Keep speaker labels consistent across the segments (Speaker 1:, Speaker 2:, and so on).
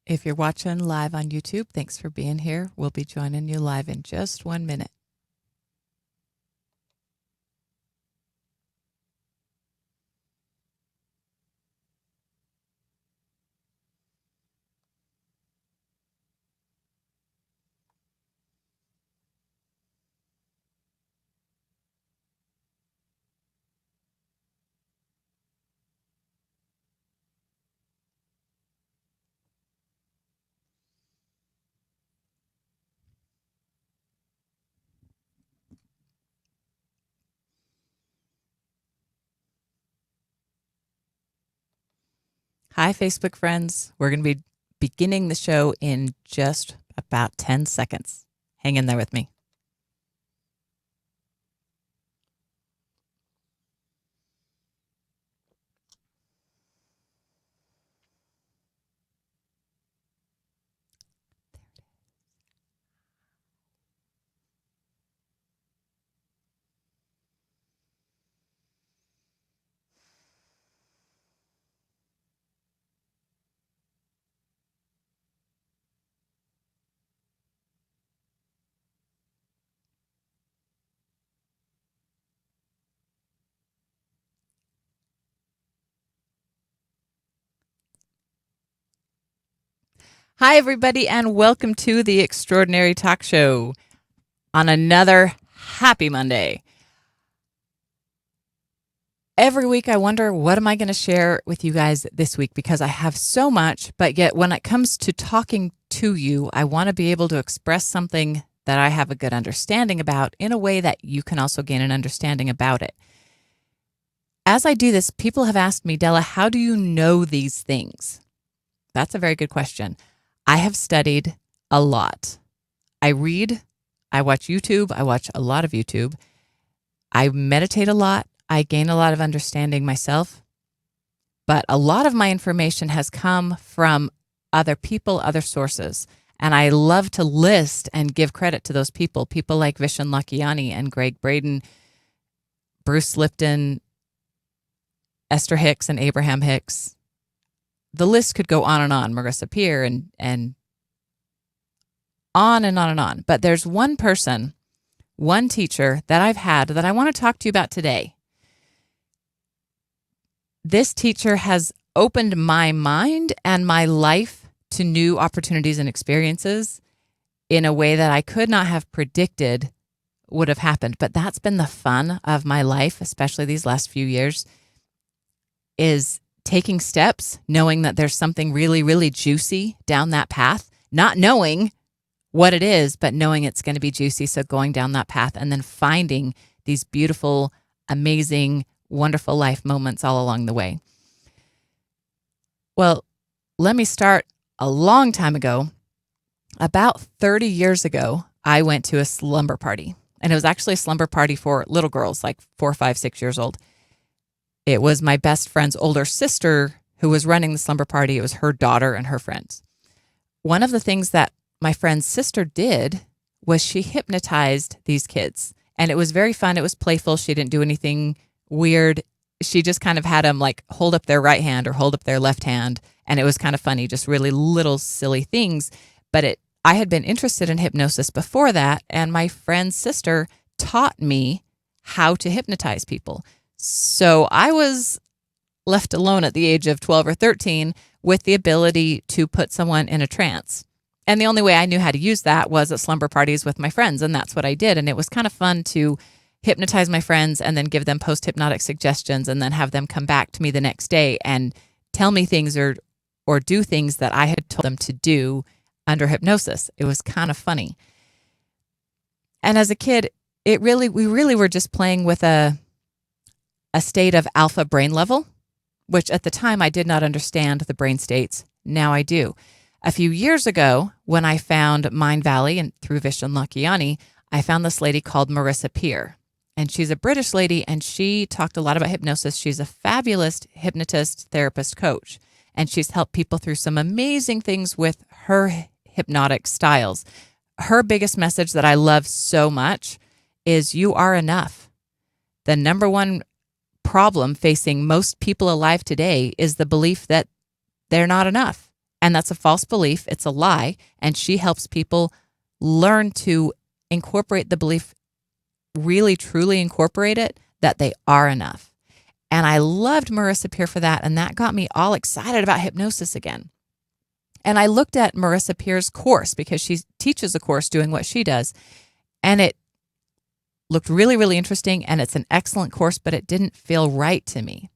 Speaker 1: If you're watching live on YouTube, thanks for being here. We'll be joining you live in just 1 minute. Hi, Facebook friends. We're going to be beginning the show in just about 10 seconds. Hang in there with me. Hi, everybody, and welcome to the Extraordinary Talk Show on another happy Monday. Every week, I wonder, what am I going to share with you guys this week? Because I have so much, but yet when it comes to talking to you, I want to be able to express something that I have a good understanding about in a way that you can also gain an understanding about it. As I do this, people have asked me, Della, how do you know these things? That's a very good question. I have studied a lot. I read, I watch YouTube, I watch a lot of YouTube. I meditate a lot. I gain a lot of understanding myself. But a lot of my information has come from other people, other sources. And I love to list and give credit to those people like Vishen Lakhiani and Greg Braden, Bruce Lipton, Esther Hicks and Abraham Hicks. The list could go on and on, Marissa Peer and on and on and on. But there's one person, one teacher that I've had that I want to talk to you about today. This teacher has opened my mind and my life to new opportunities and experiences in a way that I could not have predicted would have happened. But that's been the fun of my life, especially these last few years, is taking steps, knowing that there's something really, really juicy down that path, not knowing what it is, but knowing it's going to be juicy. So going down that path and then finding these beautiful, amazing, wonderful life moments all along the way. Well, let me start a long time ago. About 30 years ago, I went to a slumber party. And it was actually a slumber party for little girls, like 4, 5, 6 years old. It was my best friend's older sister who was running the slumber party. It was her daughter and her friends. One of the things that my friend's sister did was she hypnotized these kids. And it was very fun. It was playful. She didn't do anything weird. She just kind of had them like hold up their right hand or hold up their left hand. And it was kind of funny, just really little silly things. But I had been interested in hypnosis before that. And my friend's sister taught me how to hypnotize people. So I was left alone at the age of 12 or 13 with the ability to put someone in a trance. And the only way I knew how to use that was at slumber parties with my friends. And that's what I did. And it was kind of fun to hypnotize my friends and then give them post-hypnotic suggestions and then have them come back to me the next day and tell me things or do things that I had told them to do under hypnosis. It was kind of funny. And as a kid, we really were just playing with a state of alpha brain level, which at the time I did not understand the brain states. Now I do. A few years ago, when I found Mind Valley and through Vishen Lakhiani, I found this lady called Marissa Peer. And she's a British lady, and she talked a lot about hypnosis. She's a fabulous hypnotist, therapist, coach, and she's helped people through some amazing things with her hypnotic styles. Her biggest message that I love so much is you are enough. The number one problem facing most people alive today is the belief that they're not enough. And that's a false belief. It's a lie. And she helps people learn to incorporate the belief, really, truly incorporate it, that they are enough. And I loved Marissa Peer for that. And that got me all excited about hypnosis again. And I looked at Marissa Peer's course because she teaches a course doing what she does. And it looked really, really interesting. And it's an excellent course, but it didn't feel right to me.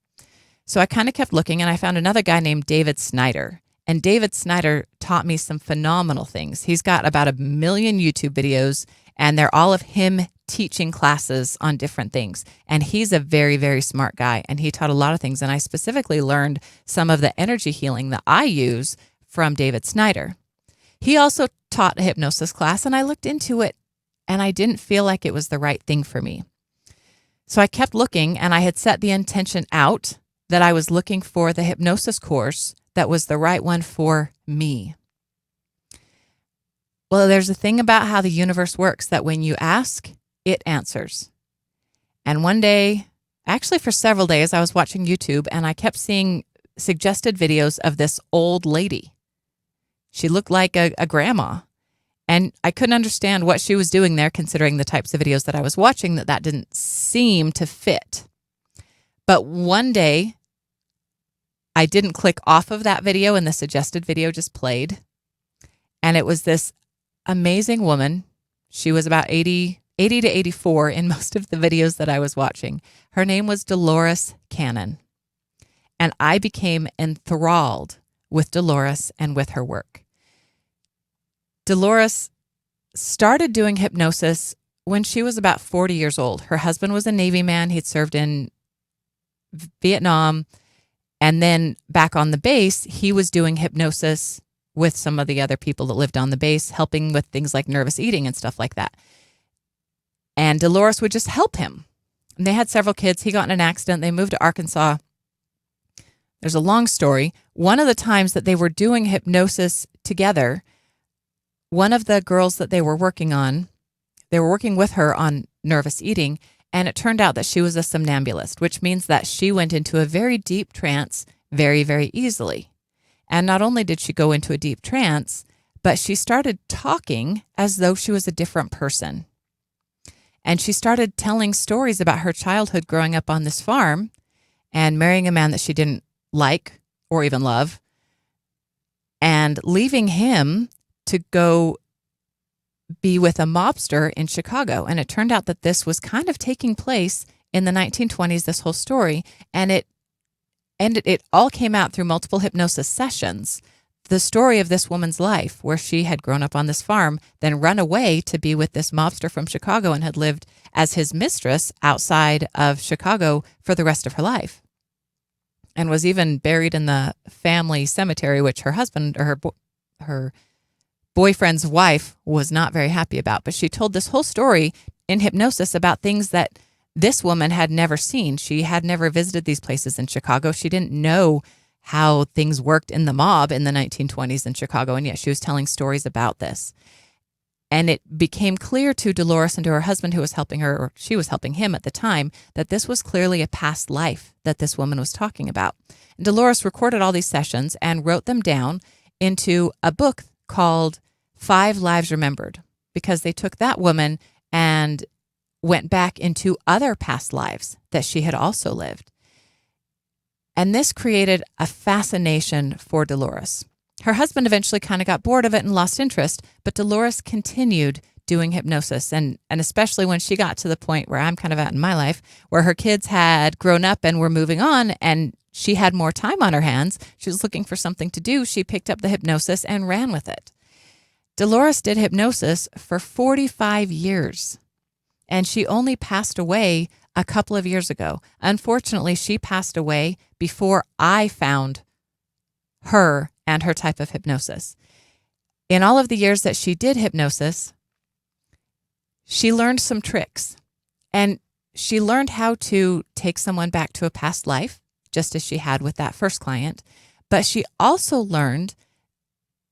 Speaker 1: So I kind of kept looking, and I found another guy named David Snyder. And David Snyder taught me some phenomenal things. He's got about 1 million YouTube videos, and they're all of him teaching classes on different things. And he's a very, very smart guy, and he taught a lot of things. And I specifically learned some of the energy healing that I use from David Snyder. He also taught a hypnosis class, and I looked into it, and I didn't feel like it was the right thing for me. So I kept looking, and I had set the intention out that I was looking for the hypnosis course that was the right one for me. Well, there's a thing about how the universe works that when you ask, it answers. And one day, actually for several days, I was watching YouTube and I kept seeing suggested videos of this old lady. She looked like a grandma. And I couldn't understand what she was doing there, considering the types of videos that I was watching, that didn't seem to fit. But one day, I didn't click off of that video and the suggested video just played. And it was this amazing woman. She was about 80 to 84 in most of the videos that I was watching. Her name was Delores Cannon. And I became enthralled with Delores and with her work. Delores started doing hypnosis when she was about 40 years old. Her husband was a Navy man. He'd served in Vietnam. And then back on the base, he was doing hypnosis with some of the other people that lived on the base, helping with things like nervous eating and stuff like that. And Delores would just help him. And they had several kids. He got in an accident. They moved to Arkansas. There's a long story. One of the times that they were doing hypnosis together, one of the girls that they were working with her on nervous eating. And it turned out that she was a somnambulist, which means that she went into a very deep trance very, very easily. And not only did she go into a deep trance, but she started talking as though she was a different person. And she started telling stories about her childhood growing up on this farm and marrying a man that she didn't like or even love, and leaving him to go be with a mobster in Chicago. And it turned out that this was kind of taking place in the 1920s, this whole story. And it all came out through multiple hypnosis sessions. The story of this woman's life, where she had grown up on this farm, then run away to be with this mobster from Chicago and had lived as his mistress outside of Chicago for the rest of her life. And was even buried in the family cemetery, which her husband or her boyfriend's wife was not very happy about. But she told this whole story in hypnosis about things that this woman had never seen. She had never visited these places in Chicago. She didn't know how things worked in the mob in the 1920s in Chicago, and yet she was telling stories about this. And it became clear to Delores and to her husband, who was helping her, or she was helping him at the time, that this was clearly a past life that this woman was talking about. And Delores recorded all these sessions and wrote them down into a book called 5 Lives Remembered, because they took that woman and went back into other past lives that she had also lived. And this created a fascination for Delores. Her husband eventually kind of got bored of it and lost interest, but Delores continued doing hypnosis. And especially when she got to the point where I'm kind of at in my life, where her kids had grown up and were moving on and she had more time on her hands, she was looking for something to do. She picked up the hypnosis and ran with it. Delores did hypnosis for 45 years, and she only passed away a couple of years ago. Unfortunately, she passed away before I found her and her type of hypnosis. In all of the years that she did hypnosis, she learned some tricks, and she learned how to take someone back to a past life, just as she had with that first client. But she also learned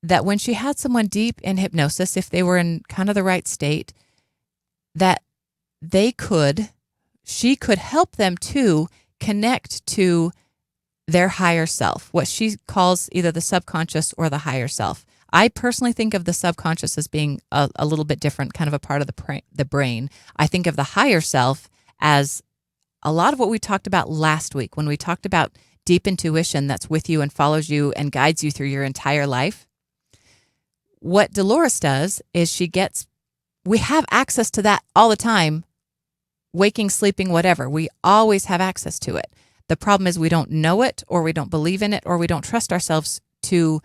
Speaker 1: that when she had someone deep in hypnosis, if they were in kind of the right state, that she could help them to connect to their higher self, what she calls either the subconscious or the higher self. I personally think of the subconscious as being a little bit different, kind of a part of the brain. I think of the higher self as a lot of what we talked about last week when we talked about deep intuition that's with you and follows you and guides you through your entire life. What Delores does is we have access to that all the time, waking, sleeping, whatever. We always have access to it. The problem is we don't know it, or we don't believe in it, or we don't trust ourselves to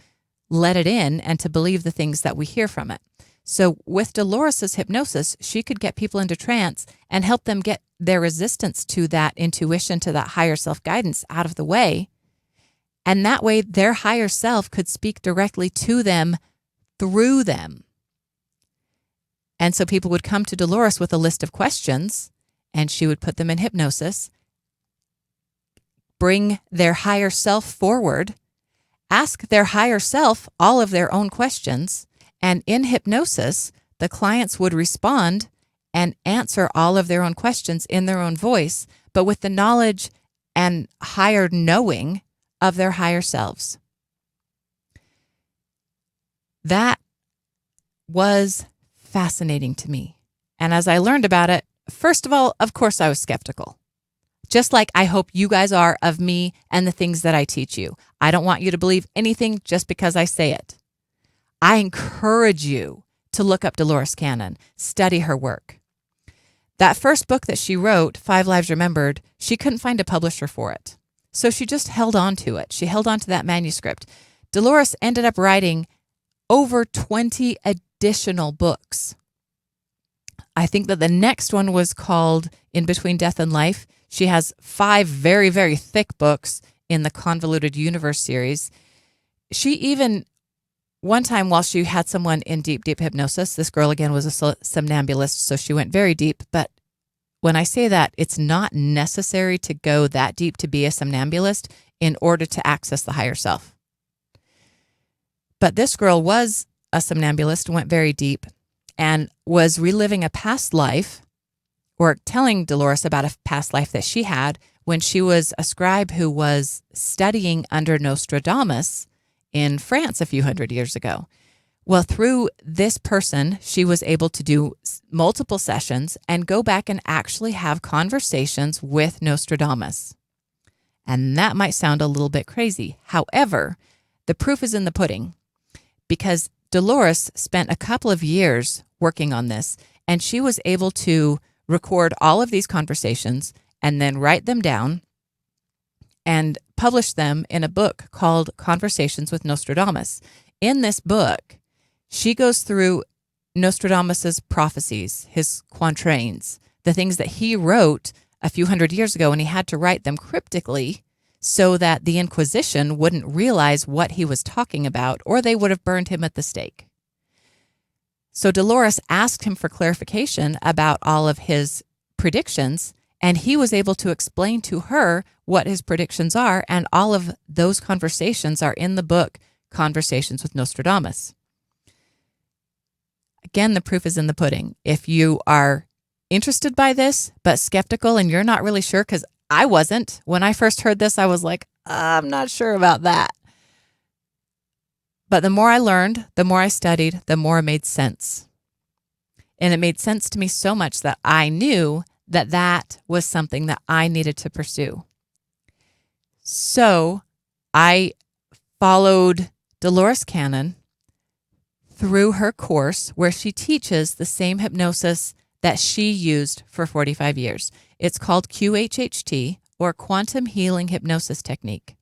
Speaker 1: let it in and to believe the things that we hear from it. So with Delores' hypnosis, she could get people into trance and help them get their resistance to that intuition, to that higher self guidance out of the way. And that way their higher self could speak directly to them through them. And so people would come to Delores with a list of questions, and she would put them in hypnosis, bring their higher self forward, ask their higher self all of their own questions, and in hypnosis, the clients would respond and answer all of their own questions in their own voice, but with the knowledge and higher knowing of their higher selves. That was fascinating to me. And as I learned about it, first of all, of course, I was skeptical. Just like I hope you guys are of me and the things that I teach you. I don't want you to believe anything just because I say it. I encourage you to look up Delores Cannon, study her work. That first book that she wrote, 5 Lives Remembered, she couldn't find a publisher for it. So she just held on to it. She held on to that manuscript. Delores ended up writing over 20 additional books. I think that the next one was called In Between Death and Life. She has 5 very, very thick books in the Convoluted Universe series. She even, one time while she had someone in deep, deep hypnosis, this girl again was a somnambulist, so she went very deep. But when I say that, it's not necessary to go that deep to be a somnambulist in order to access the higher self. But this girl was a somnambulist, went very deep, and was reliving a past life, or telling Delores about a past life that she had when she was a scribe who was studying under Nostradamus in France a few hundred years ago. Well, through this person, she was able to do multiple sessions and go back and actually have conversations with Nostradamus. And that might sound a little bit crazy. However, the proof is in the pudding, because Delores spent a couple of years working on this, and she was able to record all of these conversations and then write them down and publish them in a book called Conversations with Nostradamus. In this book, she goes through Nostradamus's prophecies, his quatrains, the things that he wrote a few hundred years ago, and he had to write them cryptically so that the Inquisition wouldn't realize what he was talking about, or they would have burned him at the stake. So Delores asked him for clarification about all of his predictions, and he was able to explain to her what his predictions are, and all of those conversations are in the book Conversations with Nostradamus. Again, the proof is in the pudding. If you are interested by this, but skeptical and you're not really sure, because I wasn't. When I first heard this, I was like, I'm not sure about that. But the more I learned, the more I studied, the more it made sense. And it made sense to me so much that I knew that that was something that I needed to pursue. So I followed Delores Cannon through her course where she teaches the same hypnosis that she used for 45 years. It's called QHHT, or Quantum Healing Hypnosis Technique.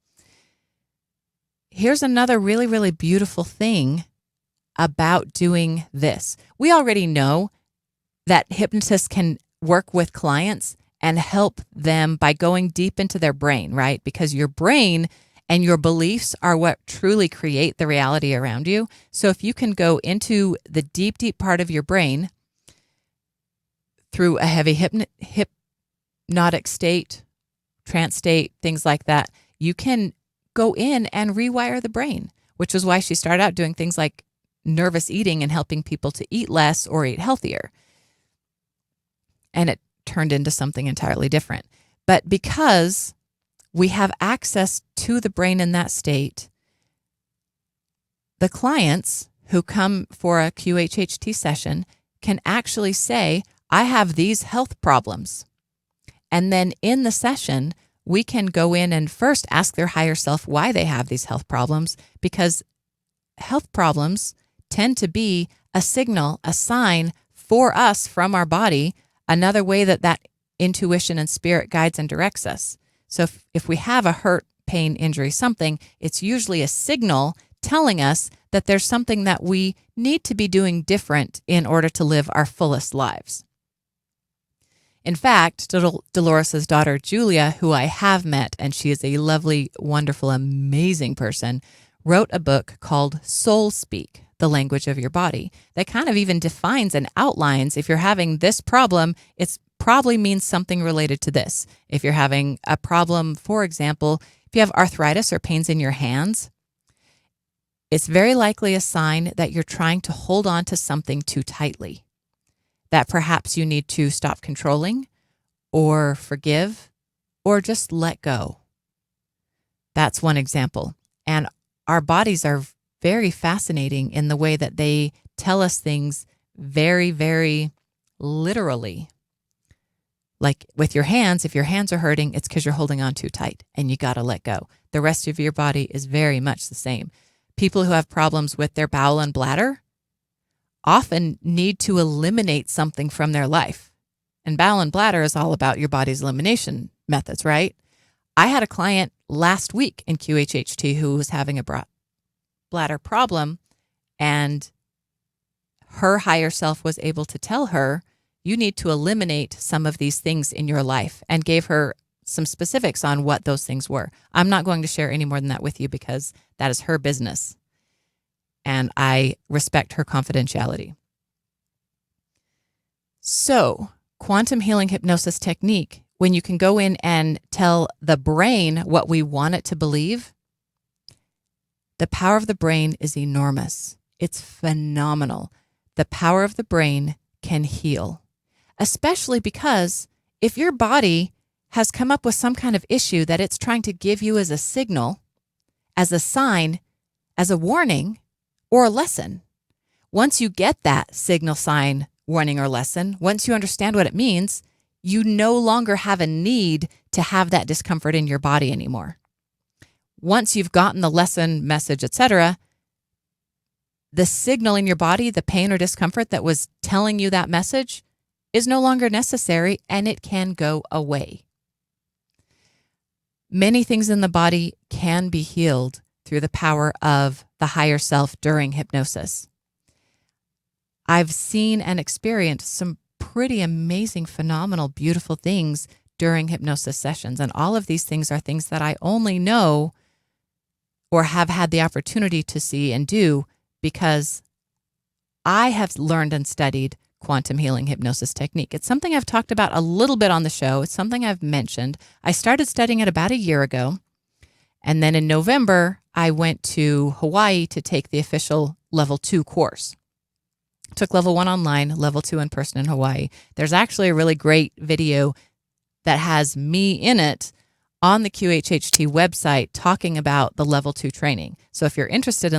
Speaker 1: Here's another really, really beautiful thing about doing this. We already know that hypnotists can work with clients and help them by going deep into their brain, right? Because your brain and your beliefs are what truly create the reality around you. So if you can go into the deep, deep part of your brain through a heavy hypnotic state, trance state, things like that, you can go in and rewire the brain, which is why she started out doing things like nervous eating and helping people to eat less or eat healthier. And it turned into something entirely different. But because we have access to the brain in that state. The clients who come for a QHHT session can actually say, I have these health problems. And then in the session, we can go in and first ask their higher self why they have these health problems, because health problems tend to be a signal, a sign for us from our body, another way that intuition and spirit guides and directs us. So if we have a hurt, pain, injury, something, it's usually a signal telling us that there's something that we need to be doing different in order to live our fullest lives. In fact, Delores' daughter, Julia, who I have met, and she is a lovely, wonderful, amazing person, wrote a book called Soul Speak, The Language of Your Body, that kind of even defines and outlines, if you're having this problem, it's probably means something related to this. If you're having a problem, for example, if you have arthritis or pains in your hands, it's very likely a sign that you're trying to hold on to something too tightly, that perhaps you need to stop controlling or forgive or just let go. That's one example. And our bodies are very fascinating in the way that they tell us things very, very literally. Like with your hands, if your hands are hurting, it's because you're holding on too tight and you got to let go. The rest of your body is very much the same. People who have problems with their bowel and bladder often need to eliminate something from their life. And bowel and bladder is all about your body's elimination methods, right? I had a client last week in QHHT who was having a bladder problem, and her higher self was able to tell her, you need to eliminate some of these things in your life, and gave her some specifics on what those things were. I'm not going to share any more than that with you because that is her business, and I respect her confidentiality. So, quantum healing hypnosis technique, when you can go in and tell the brain what we want it to believe, the power of the brain is enormous. It's phenomenal. The power of the brain can heal, especially because if your body has come up with some kind of issue that it's trying to give you as a signal, as a sign, as a warning, or a lesson, once you get that signal, sign, warning, or lesson, once you understand what it means, you no longer have a need to have that discomfort in your body anymore. Once you've gotten the lesson, message, etc., the signal in your body, the pain or discomfort that was telling you that message, is no longer necessary, and it can go away. Many things in the body can be healed through the power of the higher self during hypnosis. I've seen and experienced some pretty amazing, phenomenal, beautiful things during hypnosis sessions. And all of these things are things that I only know or have had the opportunity to see and do because I have learned and studied quantum healing hypnosis technique. It's something I've talked about a little bit on the show. It's something I've mentioned. I started studying it about a year ago. And then in November, I went to Hawaii to take the official level 2 course. Took level 1 online, level 2 in person in Hawaii. There's actually a really great video that has me in it on the QHHT website talking about the level 2 training. So if you're interested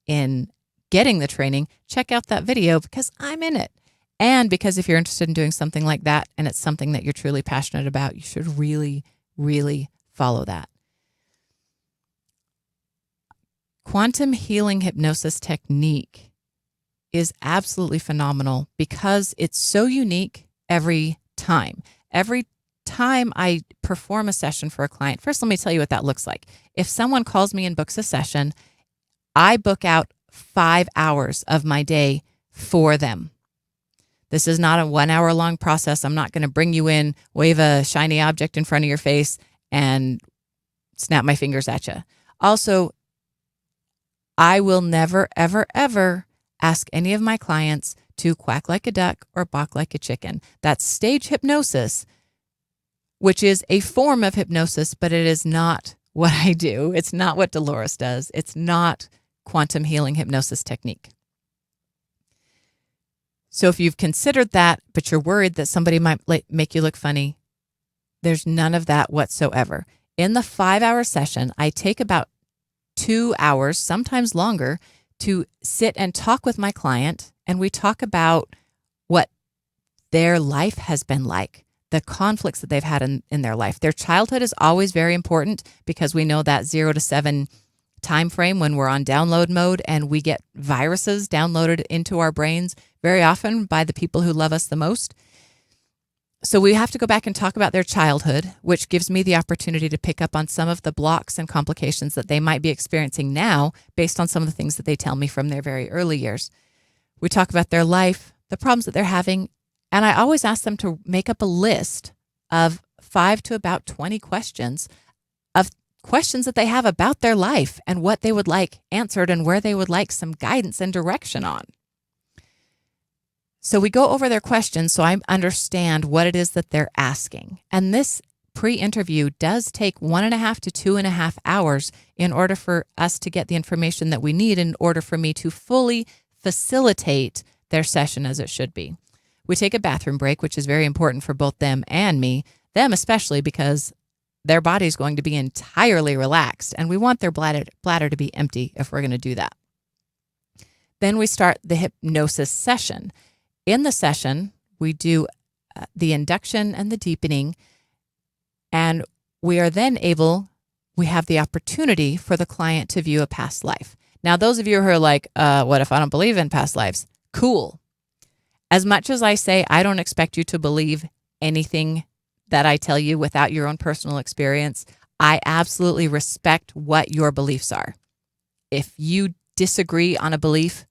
Speaker 1: in getting the training, check out that video because I'm in it. And because if you're interested in doing something like that and it's something that you're truly passionate about, you should really, really follow that. Quantum healing hypnosis technique is absolutely phenomenal because it's so unique every time. Every time I perform a session for a client, first let me tell you what that looks like. If someone calls me and books a session, I book out 5 hours of my day for them. This is not a 1 hour long process. I'm not going to bring you in, wave a shiny object in front of your face, and snap my fingers at you. Also, I will never, ever, ever ask any of my clients to quack like a duck or balk like a chicken. That's stage hypnosis, which is a form of hypnosis, but it is not what I do. It's not what Delores does. It's not quantum healing hypnosis technique. So if you've considered that, but you're worried that somebody might make you look funny, there's none of that whatsoever. In the 5-hour session, I take about 2 hours, sometimes longer, to sit and talk with my client, and we talk about what their life has been like, the conflicts that they've had in their life. Their childhood is always very important because we know that 0 to 7 time frame when we're on download mode and we get viruses downloaded into our brains very often by the people who love us the most. So we have to go back and talk about their childhood, which gives me the opportunity to pick up on some of the blocks and complications that they might be experiencing now based on some of the things that they tell me from their very early years. We talk about their life, the problems that they're having, and I always ask them to make up a list of 5 to about 20 questions of questions that they have about their life and what they would like answered and where they would like some guidance and direction on. So we go over their questions so I understand what it is that they're asking. And this pre-interview does take 1.5 to 2.5 hours in order for us to get the information that we need in order for me to fully facilitate their session as it should be. We take a bathroom break, which is very important for both them and me, them especially because their body is going to be entirely relaxed and we want their bladder to be empty if we're going to do that. Then we start the hypnosis session. In the session, we do the induction and the deepening, and we are then we have the opportunity for the client to view a past life. Now, those of you who are like, what if I don't believe in past lives? Cool. As much as I say, I don't expect you to believe anything that I tell you without your own personal experience, I absolutely respect what your beliefs are. If you disagree on a belief,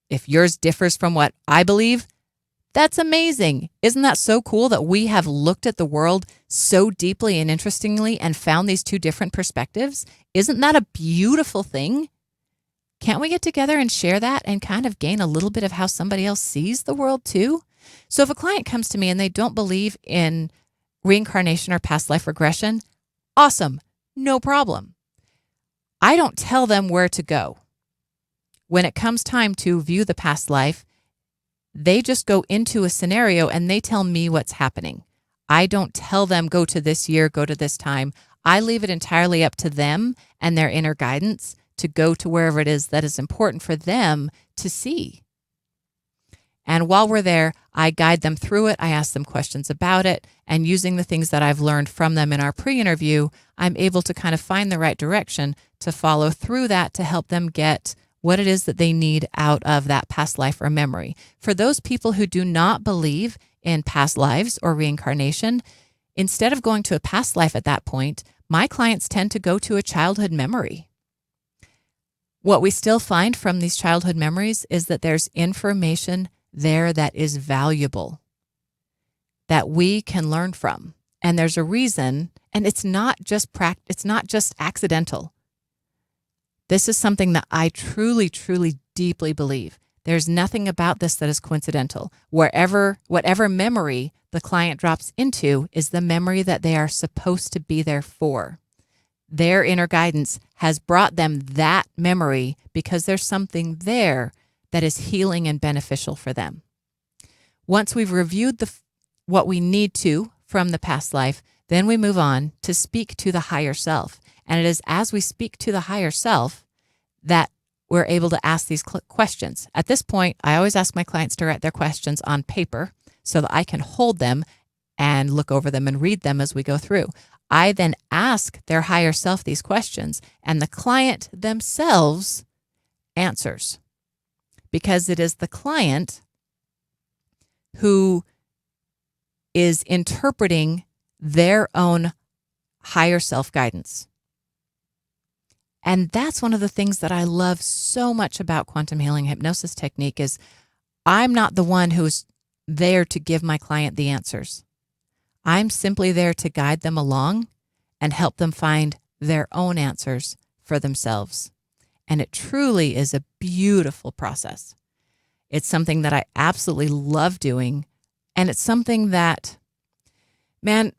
Speaker 1: if yours differs from what I believe, that's amazing. Isn't that so cool that we have looked at the world so deeply and interestingly and found these two different perspectives? Isn't that a beautiful thing? Can't we get together and share that and kind of gain a little bit of how somebody else sees the world too? So if a client comes to me and they don't believe in reincarnation or past life regression, awesome, no problem. I don't tell them where to go. When it comes time to view the past life, they just go into a scenario and they tell me what's happening. I don't tell them go to this year, go to this time. I leave it entirely up to them and their inner guidance to go to wherever it is that is important for them to see. And while we're there, I guide them through it. I ask them questions about it. And using the things that I've learned from them in our pre-interview, I'm able to kind of find the right direction to follow through that to help them get what it is that they need out of that past life or memory. For those people who do not believe in past lives or reincarnation, instead of going to a past life at that point, my clients tend to go to a childhood memory. What we still find from these childhood memories is that there's information there that is valuable, that we can learn from. And there's a reason, and it's not just accidental. This is something that I truly, truly, deeply believe. There's nothing about this that is coincidental. Whatever memory the client drops into is the memory that they are supposed to be there for. Their inner guidance has brought them that memory because there's something there that is healing and beneficial for them. Once we've reviewed what we need to from the past life, then we move on to speak to the higher self. And it is as we speak to the higher self that we're able to ask these questions. At this point, I always ask my clients to write their questions on paper so that I can hold them and look over them and read them as we go through. I then ask their higher self these questions, and the client themselves answers, because it is the client who is interpreting their own higher self guidance. And that's one of the things that I love so much about quantum healing hypnosis technique is I'm not the one who's there to give my client the answers. I'm simply there to guide them along and help them find their own answers for themselves. And it truly is a beautiful process. It's something that I absolutely love doing. And it's something that, man,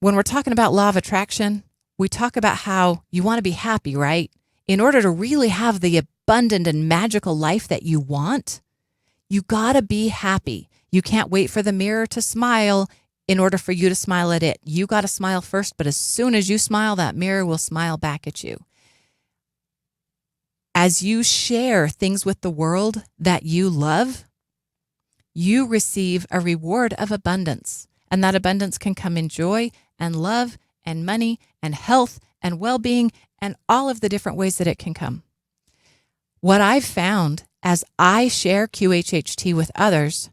Speaker 1: when we're talking about law of attraction, we talk about how you want to be happy, right? In order to really have the abundant and magical life that you want, you got to be happy. You can't wait for the mirror to smile in order for you to smile at it. You got to smile first, but as soon as you smile, that mirror will smile back at you. As you share things with the world that you love, you receive a reward of abundance. And that abundance can come in joy and love and money and health and well-being and all of the different ways that it can come. What I've found as I share QHHT with others,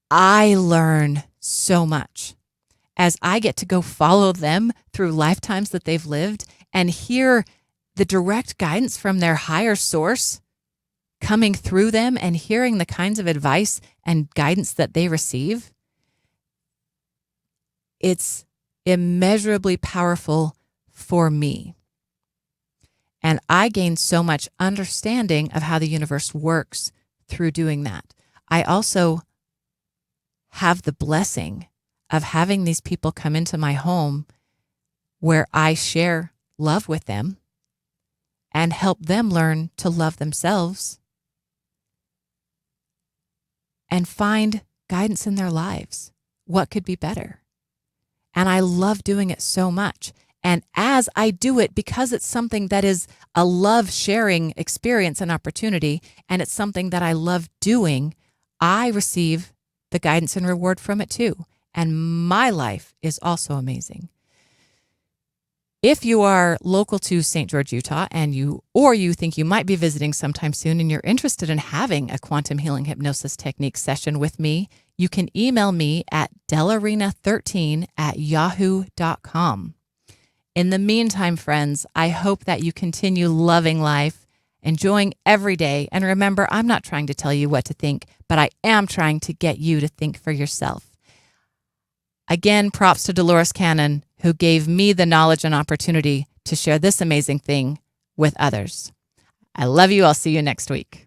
Speaker 1: I learn so much. As I get to go follow them through lifetimes that they've lived and hear the direct guidance from their higher source coming through them and hearing the kinds of advice and guidance that they receive, it's immeasurably powerful for me. And I gain so much understanding of how the universe works through doing that. I also have the blessing of having these people come into my home where I share love with them and help them learn to love themselves and find guidance in their lives. What could be better? And I love doing it so much. And as I do it, because it's something that is a love sharing experience and opportunity, and it's something that I love doing, I receive the guidance and reward from it too. And my life is also amazing. If you are local to St. George, Utah, and you think you might be visiting sometime soon and you're interested in having a quantum healing hypnosis technique session with me, you can email me at dellarena13@yahoo.com. In the meantime, friends, I hope that you continue loving life, enjoying every day. And remember, I'm not trying to tell you what to think, but I am trying to get you to think for yourself. Again, props to Dolores Cannon, who gave me the knowledge and opportunity to share this amazing thing with others. I love you. I'll see you next week.